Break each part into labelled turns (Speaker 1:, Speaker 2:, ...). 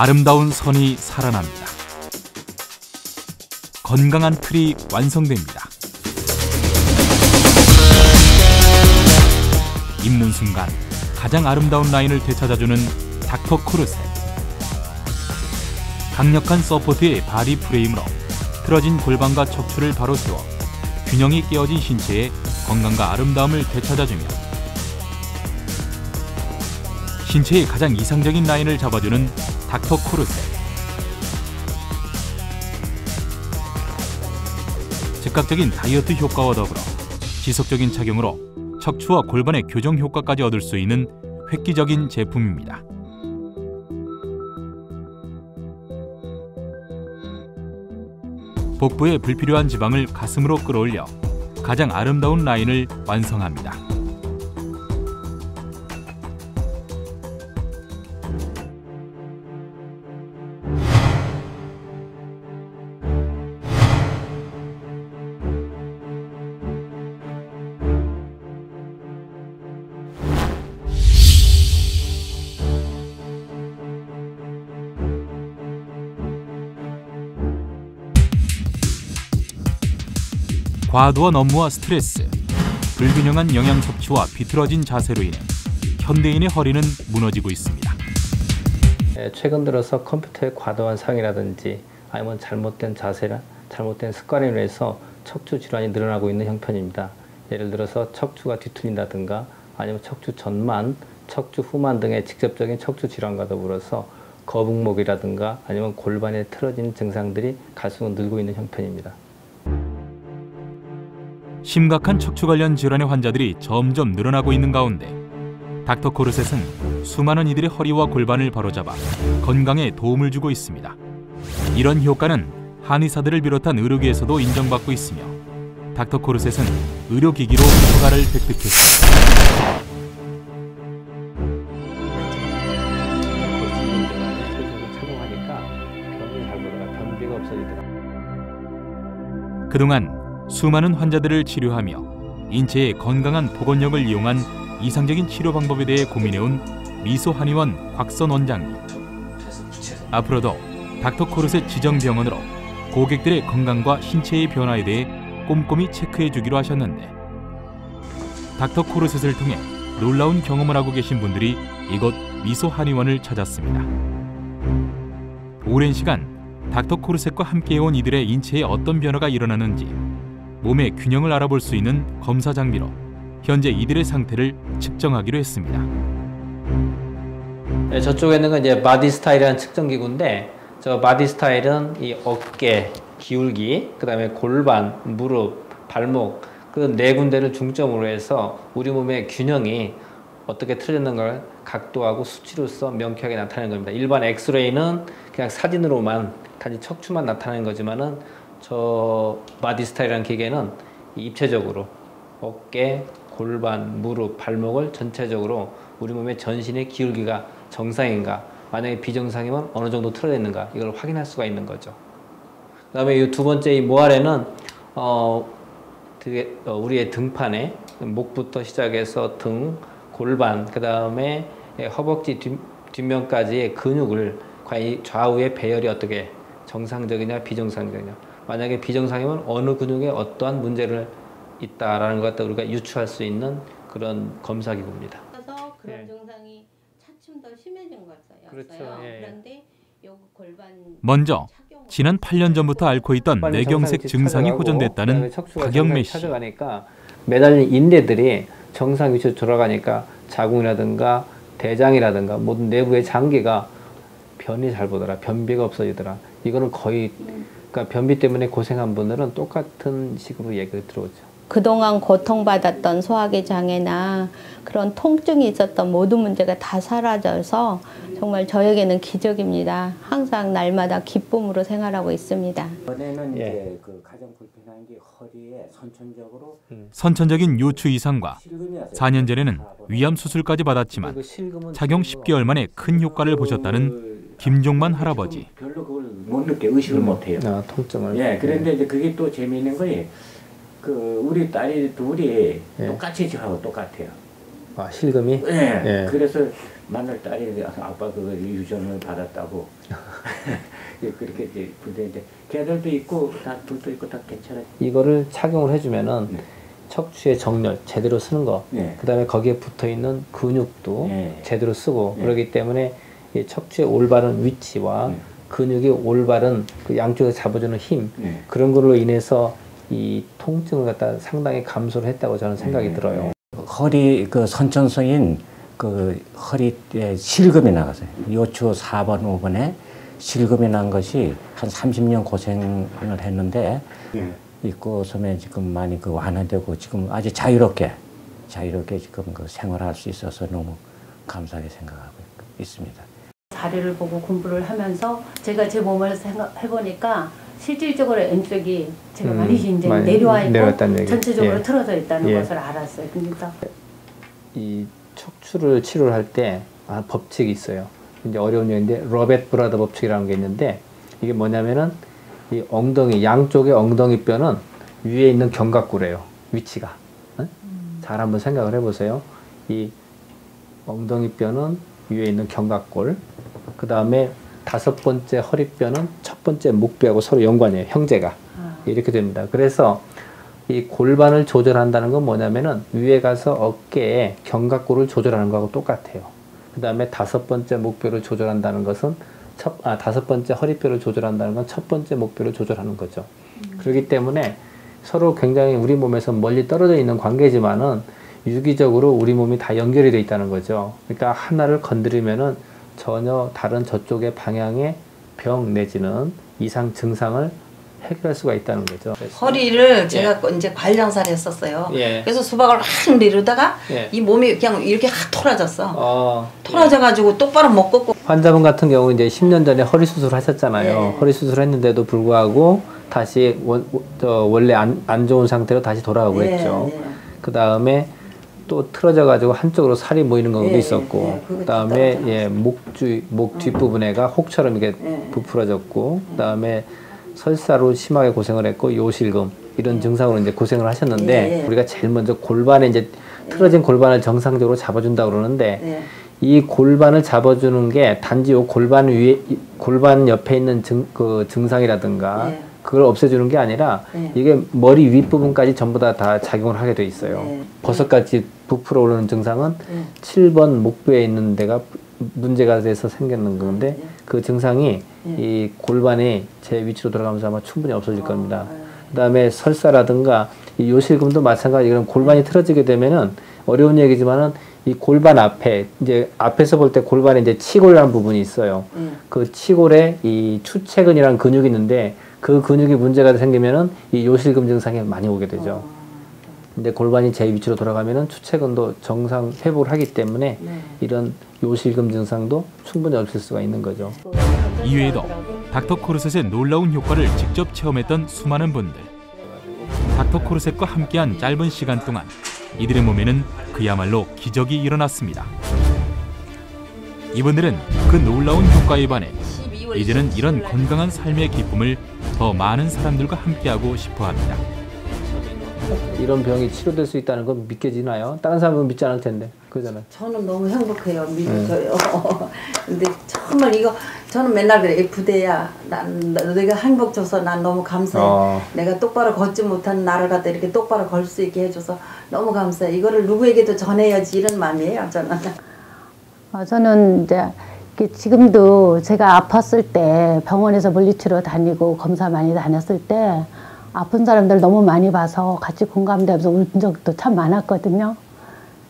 Speaker 1: 아름다운 선이 살아납니다. 건강한 틀이 완성됩니다. 입는 순간 가장 아름다운 라인을 되찾아주는 닥터 코르셋. 강력한 서포트의 바디 프레임으로 틀어진 골반과 척추를 바로 세워 균형이 깨어진 신체의 건강과 아름다움을 되찾아주며 신체의 가장 이상적인 라인을 잡아주는 닥터 코르셋. 즉각적인 다이어트 효과와 더불어 지속적인 착용으로 척추와 골반의 교정 효과까지 얻을 수 있는 획기적인 제품입니다. 복부의 불필요한 지방을 가슴으로 끌어올려 가장 아름다운 라인을 완성합니다. 과도한 업무와 스트레스, 불균형한 영양 섭취와 비틀어진 자세로 인해 현대인의 허리는 무너지고 있습니다.
Speaker 2: 최근 들어서 컴퓨터의 과도한 사용이라든지 아니면 잘못된 자세나 잘못된 습관에 인해서 척추 질환이 늘어나고 있는 형편입니다. 예를 들어서 척추가 뒤틀린다든가 아니면 척추 전만, 척추 후만 등의 직접적인 척추 질환과 더불어서 거북목이라든가 아니면 골반에 틀어진 증상들이 갈수록 늘고 있는 형편입니다.
Speaker 1: 심각한 척추 관련 질환의 환자들이 점점 늘어나고 있는 가운데 닥터 코르셋은 수많은 이들의 허리와 골반을 바로잡아 건강에 도움을 주고 있습니다. 이런 효과는 한의사들을 비롯한 의료계에서도 인정받고 있으며 닥터 코르셋은 의료기기로 허가를 획득했습니다. 그동안 수많은 환자들을 치료하며 인체의 건강한 복원력을 이용한 이상적인 치료 방법에 대해 고민해온 미소한의원 곽선 원장님. 앞으로도 닥터 코르셋 지정 병원으로 고객들의 건강과 신체의 변화에 대해 꼼꼼히 체크해주기로 하셨는데 닥터 코르셋을 통해 놀라운 경험을 하고 계신 분들이 이곳 미소한의원을 찾았습니다. 오랜 시간 닥터 코르셋과 함께해온 이들의 인체에 어떤 변화가 일어나는지 몸의 균형을 알아볼 수 있는 검사 장비로 현재 이들의 상태를 측정하기로 했습니다.
Speaker 2: 네, 저쪽에 있는 건 이제 바디스타일이라는 측정기구인데 저 바디스타일은 이 어깨, 기울기, 그다음에 골반, 무릎, 발목 그 네 군데를 중점으로 해서 우리 몸의 균형이 어떻게 틀어졌는가를 각도하고 수치로서 명쾌하게 나타내는 겁니다. 일반 엑스레이는 그냥 사진으로만 단지 척추만 나타내는 거지만은 저 바디스타일이라는 기계는 입체적으로 어깨, 골반, 무릎, 발목을 전체적으로 우리 몸의 전신의 기울기가 정상인가, 만약에 비정상이면 어느 정도 틀어져 있는가 이걸 확인할 수가 있는 거죠. 그 다음에 이 두 번째 이 모아레는 우리의 등판에 목부터 시작해서 등, 골반, 그 다음에 허벅지 뒷면까지의 근육을 과연 좌우의 배열이 어떻게 정상적이냐 비정상적이냐, 만약에 비정상이면 어느 근육에 어떠한 문제를 있다라는 것을 우리가 유추할 수 있는 그런 검사 기구입니다.
Speaker 3: 그래서 그런 증상이 차츰 더 심해진 거였어요.
Speaker 2: 그렇죠. 예.
Speaker 3: 그런데 요 골반
Speaker 1: 먼저 지난 8년 전부터 앓고 있던 뇌경색 증상이 호전됐다는 박영매 씨.
Speaker 2: 찾아가니까 매달린 인대들이 정상 위치로 돌아가니까 자궁이라든가 대장이라든가 모든 내부의 장기가 변이 잘 보더라, 변비가 없어지더라. 이거는 거의 그러니까 변비 때문에 고생한 분들은 똑같은 식으로 얘기가 들어오죠.
Speaker 3: 그동안 고통받았던 소화기 장애나 그런 통증이 있었던 모든 문제가 다 사라져서 정말 저에게는 기적입니다. 항상 날마다 기쁨으로 생활하고 있습니다.
Speaker 4: 전에는 이제 그 가장 불편한 게 허리에
Speaker 1: 선천적인 요추 이상과 4년 전에는 위암 수술까지 받았지만 착용 10개월 만에 큰 효과를 보셨다는 김종만 할아버지.
Speaker 4: 별로 그걸 못 느껴, 의식을 못 해요.
Speaker 2: 통증을.
Speaker 4: 예, 그런데 이제 그게 또 재미있는 거예요. 그 우리 딸이 둘이 똑같이 저하고 똑같아요.
Speaker 2: 아, 실금이?
Speaker 4: 네.
Speaker 2: 예.
Speaker 4: 그래서 만날 딸이 아빠 그거 유전을 받았다고 그렇게 이제 부대인데 걔들도 있고 다 둘도 있고 다 괜찮아.
Speaker 2: 이거를 착용을 해주면은
Speaker 4: 네.
Speaker 2: 척추의 정렬 제대로 쓰는 거,
Speaker 4: 네.
Speaker 2: 그다음에 거기에 붙어 있는 근육도
Speaker 4: 네.
Speaker 2: 제대로 쓰고
Speaker 4: 네.
Speaker 2: 그렇기 때문에 이 척추의 올바른 위치와
Speaker 4: 네.
Speaker 2: 근육이 올바른 그 양쪽에서 잡아주는 힘
Speaker 4: 네.
Speaker 2: 그런 걸로 인해서 이 통증을 갖다 상당히 감소를 했다고 저는 생각이 들어요.
Speaker 4: 허리 그 선천성인 그 허리에 실금이 나갔어요. 요추 4번, 5번에 실금이 난 것이 한 30년 고생을 했는데 있고 섬에 지금 많이 그 완화되고 지금 아주 자유롭게 지금 그 생활할 수 있어서 너무 감사하게 생각하고 있습니다.
Speaker 5: 자료를 보고 공부를 하면서 제가 제 몸을 해보니까 실질적으로 왼쪽이 제가 많이 이제
Speaker 2: 많이
Speaker 5: 내려와 있고
Speaker 2: 내려왔다는 얘기.
Speaker 5: 전체적으로
Speaker 2: 예.
Speaker 5: 틀어져 있다는
Speaker 2: 예.
Speaker 5: 것을 알았어요. 그러니까
Speaker 2: 이 척추를 치료를 할 때 법칙이 있어요. 이제 어려운 얘기인데 러벳 브라더 법칙이라는 게 있는데 이게 뭐냐면은 이 엉덩이 양쪽의 엉덩이 뼈는 위에 있는 견갑골이에요. 위치가. 응? 잘 한번 생각을 해보세요. 이 엉덩이 뼈는 위에 있는 견갑골. 그 다음에 5번째 허리뼈는 첫 번째 목뼈하고 서로 연관이에요. 형제가. 이렇게 됩니다. 그래서 이 골반을 조절한다는 건 뭐냐면은 위에 가서 어깨에 견갑골을 조절하는 거하고 똑같아요. 그 다음에 5번째 목뼈를 조절한다는 것은 5번째 허리뼈를 조절한다는 건 첫 번째 목뼈를 조절하는 거죠. 그렇기 때문에 서로 굉장히 우리 몸에서 멀리 떨어져 있는 관계지만은 유기적으로 우리 몸이 다 연결이 되어 있다는 거죠. 그러니까 하나를 건드리면은 전혀 다른 저쪽의 방향의 병 내지는 이상 증상을 해결할 수가 있다는 거죠.
Speaker 6: 허리를 제가 이제 관량사를 했었어요.
Speaker 2: 예.
Speaker 6: 그래서 수박을 확 미루다가
Speaker 2: 예.
Speaker 6: 이 몸이 그냥 이렇게 확 토라졌어.
Speaker 2: 예.
Speaker 6: 토라져가지고 똑바로 못 걷고.
Speaker 2: 환자분 같은 경우 이제 10년 전에 허리 수술을 하셨잖아요.
Speaker 6: 예.
Speaker 2: 허리 수술을 했는데도 불구하고 다시 원래 안 좋은 상태로 다시 돌아가고
Speaker 6: 예,
Speaker 2: 했죠.
Speaker 6: 예.
Speaker 2: 그 다음에 또 틀어져 가지고 한쪽으로 살이 모이는 경우도
Speaker 6: 예,
Speaker 2: 있었고,
Speaker 6: 예, 그거
Speaker 2: 그 다음에
Speaker 6: 떨어져.
Speaker 2: 예, 목 뒷부분에가 혹처럼 이렇게
Speaker 6: 예.
Speaker 2: 부풀어졌고, 그 다음에 설사로 심하게 고생을 했고, 요실금 이런 증상으로 이제 고생을 하셨는데,
Speaker 6: 예, 예.
Speaker 2: 우리가 제일 먼저 골반에 이제 틀어진 골반을 정상적으로 잡아준다 그러는데,
Speaker 6: 예.
Speaker 2: 이 골반을 잡아주는 게 단지 요 골반 위에, 골반 옆에 있는 증상이라든가,
Speaker 6: 예.
Speaker 2: 그걸 없애주는 게 아니라
Speaker 6: 예.
Speaker 2: 이게 머리 윗부분까지 전부 다 작용을 하게 돼 있어요.
Speaker 6: 예.
Speaker 2: 버섯같이 부풀어 오르는 증상은
Speaker 6: 예.
Speaker 2: 7번 목뼈에 있는 데가 문제가 돼서 생기는 건데 그 증상이 이 골반이 제 위치로 돌아가면서 아마 충분히 없어질 겁니다. 그 다음에 설사라든가 이 요실금도 마찬가지. 그럼 골반이 틀어지게 되면은 어려운 얘기지만은 이 골반 앞에 이제 앞에서 볼 때 골반에 이제 치골이라는 부분이 있어요. 그 치골에 이 추체근이라는 근육이 있는데 그 근육이 문제가 생기면은 이 요실금 증상이 많이 오게 되죠. 근데 골반이 제 위치로 돌아가면은 추체근도 정상 회복을 하기 때문에 이런 요실금 증상도 충분히 없앨 수가 있는 거죠.
Speaker 1: 이외에도 닥터 코르셋의 놀라운 효과를 직접 체험했던 수많은 분들. 닥터 코르셋과 함께한 짧은 시간 동안 이들의 몸에는 그야말로 기적이 일어났습니다. 이분들은 그 놀라운 효과에 반해 이제는 이런 건강한 삶의 기쁨을 더 많은 사람들과 함께하고 싶어합니다.
Speaker 2: 이런 병이 치료될 수 있다는 건 믿겨지나요? 다른 사람은 믿지 않을 텐데, 그러잖아요.
Speaker 6: 저는 너무 행복해요. 믿어요. 근데 정말 이거 저는 맨날 그래. 부대야. 너희가 행복 줘서 난 너무 감사해. 내가 똑바로 걷지 못한 나를 갖다 이렇게 똑바로 걸 수 있게 해줘서 너무 감사해. 이거를 누구에게도 전해야지 이런 마음이에요. 저는.
Speaker 5: 저는 이제 지금도 제가 아팠을 때 병원에서 물리치료 다니고 검사 많이 다녔을 때 아픈 사람들 너무 많이 봐서 같이 공감되면서 울 적도 참 많았거든요.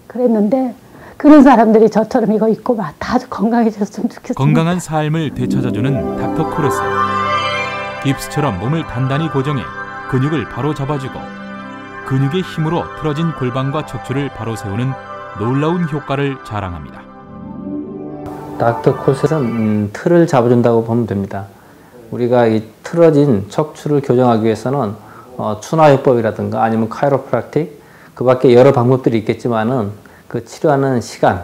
Speaker 5: 그랬는데 그런 사람들이 저처럼 이거 입고 막 다 건강해졌으면 좋겠어요.
Speaker 1: 건강한 삶을 되찾아주는 닥터 코르셋. 깁스처럼 몸을 단단히 고정해 근육을 바로 잡아주고 근육의 힘으로 틀어진 골반과 척추를 바로 세우는 놀라운 효과를 자랑합니다.
Speaker 2: 닥터 코르셋은 틀을 잡아준다고 보면 됩니다. 우리가 이 틀어진 척추를 교정하기 위해서는 추나요법이라든가 아니면 카이로프락틱 그 밖에 여러 방법들이 있겠지만은 그 치료하는 시간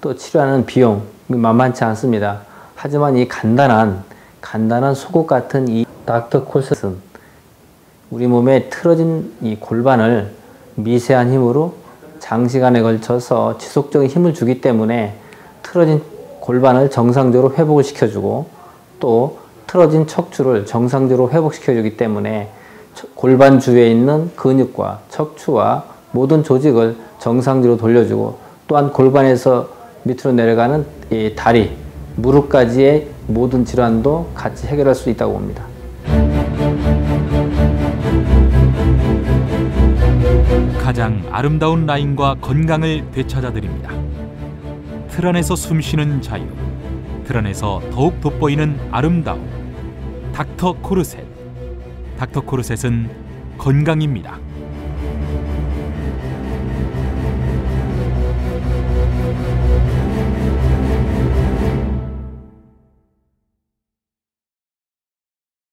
Speaker 2: 또 치료하는 비용 만만치 않습니다. 하지만 이 간단한 속옷 같은 이 닥터 코르셋은 우리 몸에 틀어진 이 골반을 미세한 힘으로 장시간에 걸쳐서 지속적인 힘을 주기 때문에 틀어진 골반을 정상적으로 회복을 시켜주고 또 틀어진 척추를 정상적으로 회복시켜주기 때문에 골반 주위에 있는 근육과 척추와 모든 조직을 정상적으로 돌려주고 또한 골반에서 밑으로 내려가는 이 다리, 무릎까지의 모든 질환도 같이 해결할 수 있다고 봅니다.
Speaker 1: 가장 아름다운 라인과 건강을 되찾아 드립니다. 틀 안에서 숨쉬는 자유, 틀 안에서 더욱 돋보이는 아름다움. 닥터 코르셋. 닥터 코르셋은 건강입니다.